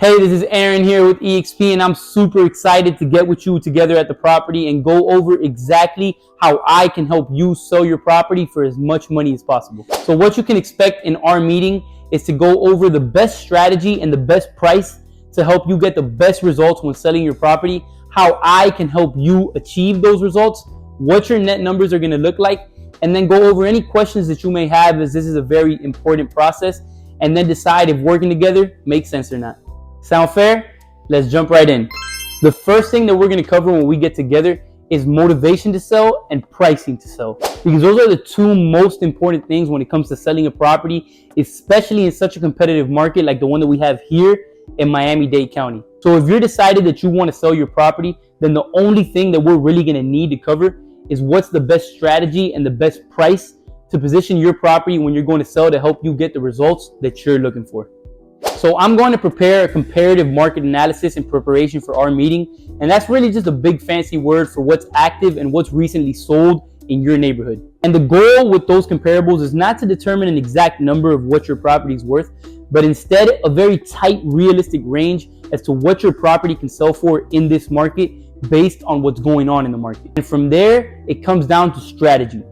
Hey, this is Aaron here with eXp, and I'm super excited to get with you together at the property and go over exactly how I can help you sell your property for as much money as possible. So what you can expect in our meeting is to go over the best strategy and the best price to help you get the best results when selling your property, how I can help you achieve those results, what your net numbers are going to look like, and then go over any questions that you may have, as this is a very important process, and then decide if working together makes sense or not. Sound fair? Let's jump right in. The first thing that we're going to cover when we get together is motivation to sell and pricing to sell, because those are the two most important things when it comes to selling a property, especially in such a competitive market like the one that we have here in Miami-Dade County. So if you're decided that you want to sell your property, then the only thing that we're really going to need to cover is what's the best strategy and the best price to position your property when you're going to sell to help you get the results that you're looking for. So I'm going to prepare a comparative market analysis in preparation for our meeting, and that's really just a big fancy word for what's active and what's recently sold in your neighborhood. And the goal with those comparables is not to determine an exact number of what your property is worth, but instead a very tight, realistic range as to what your property can sell for in this market based on what's going on in the market. And from there, it comes down to strategy.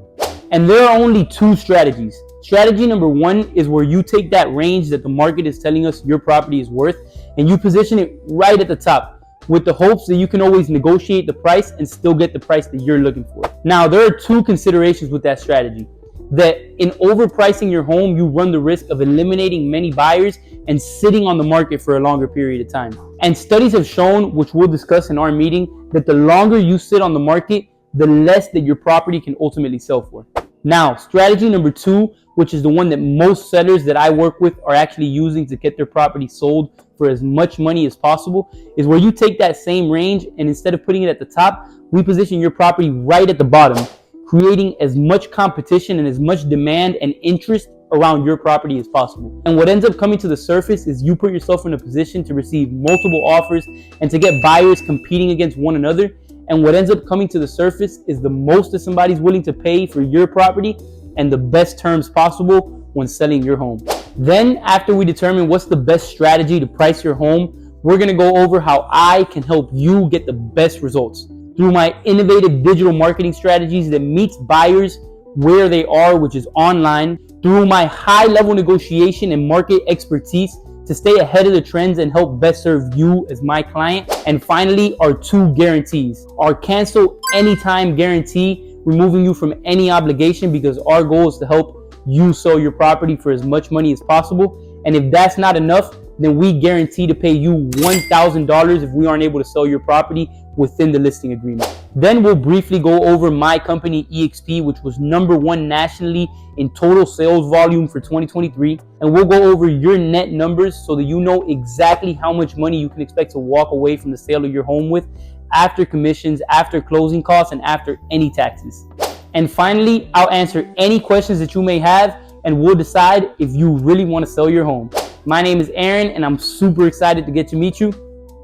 And there are only two strategies. Strategy number one is where you take that range that the market is telling us your property is worth and you position it right at the top with the hopes that you can always negotiate the price and still get the price that you're looking for. Now, there are two considerations with that strategy. That in overpricing your home, you run the risk of eliminating many buyers and sitting on the market for a longer period of time. And studies have shown, which we'll discuss in our meeting, that the longer you sit on the market, the less that your property can ultimately sell for. Now, strategy number two, which is the one that most sellers that I work with are actually using to get their property sold for as much money as possible, is where you take that same range and instead of putting it at the top, we position your property right at the bottom, creating as much competition and as much demand and interest around your property as possible. And what ends up coming to the surface is you put yourself in a position to receive multiple offers and to get buyers competing against one another. And what ends up coming to the surface is the most that somebody's willing to pay for your property and the best terms possible when selling your home. Then after we determine what's the best strategy to price your home, we're gonna go over how I can help you get the best results through my innovative digital marketing strategies that meets buyers where they are, which is online, through my high-level negotiation and market expertise to stay ahead of the trends and help best serve you as my client. And finally, our two guarantees. Our cancel anytime guarantee, removing you from any obligation, because our goal is to help you sell your property for as much money as possible. And if that's not enough, then we guarantee to pay you $1,000 if we aren't able to sell your property within the listing agreement. Then we'll briefly go over my company eXp, which was #1 nationally in total sales volume for 2023. And we'll go over your net numbers so that you know exactly how much money you can expect to walk away from the sale of your home with after commissions, after closing costs, and after any taxes. And finally, I'll answer any questions that you may have and we'll decide if you really want to sell your home. My name is Aaron and I'm super excited to get to meet you.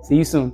See you soon.